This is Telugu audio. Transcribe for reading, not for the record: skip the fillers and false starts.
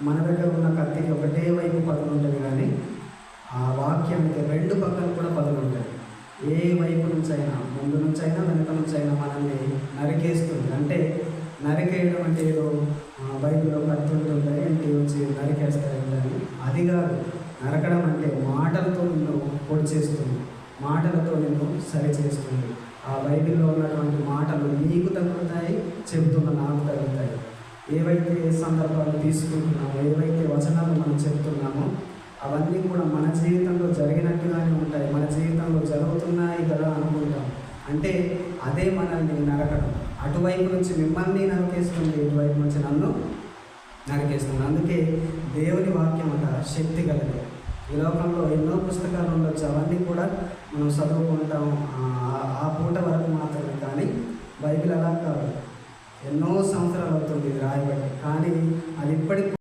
మన దగ్గర ఉన్న కత్తికి ఒకటే వైపు పదును ఉంటుంది, కానీ ఆ వాక్యానికి రెండు పక్కలు కూడా పదులు ఉంటాయి. ఏ వైపు నుంచి అయినా, ముందు నుంచి అయినా వెనుక నుంచి అయినా మనల్ని నరికేస్తుంది. అంటే నరికేయడం అంటే ఏదో బైబిల్లో కత్తి ఉంటుంది ఏంటి వచ్చి నరికేస్తారంటే అది కాదు. నరకడం అంటే మాటలతో నిన్ను పొడి చేస్తుంది, మాటలతో నిన్ను సరి చేస్తుంది. ఆ బైబిల్లో ఉన్నటువంటి మాటలు నీకు తగ్గుతాయి, చెబుతున్న నాకు తగ్గుతాయి. ఏవైతే సందర్భాలు తీసుకుంటున్నామో, ఏవైతే వచనాలు మనం చెప్తున్నామో అవన్నీ కూడా మన జీవితంలో జరిగినట్టుగానే ఉంటాయి. మన జీవితంలో జరుగుతున్నాయి కదా అనుకుంటాం. అంటే అదే మనల్ని నరకడం. అటువైపు నుంచి మిమ్మల్ని నరికేస్తుంది, ఇటువైపు నుంచి నన్ను నరికేస్తుంది. అందుకే దేవుని వాక్యం అంట శక్తి గలది. ఈ లోకంలో ఎన్నో పుస్తకాలు ఉండొచ్చు, అవన్నీ కూడా మనం చదువుకుంటాం ఆ పూట వరకు మాత్రమే. కానీ బైబిల్ అలా కాదు, ఎన్నో సంవత్సరాలు అవుతుంది ఇది రాయబట్టి, కానీ అది ఇప్పటికి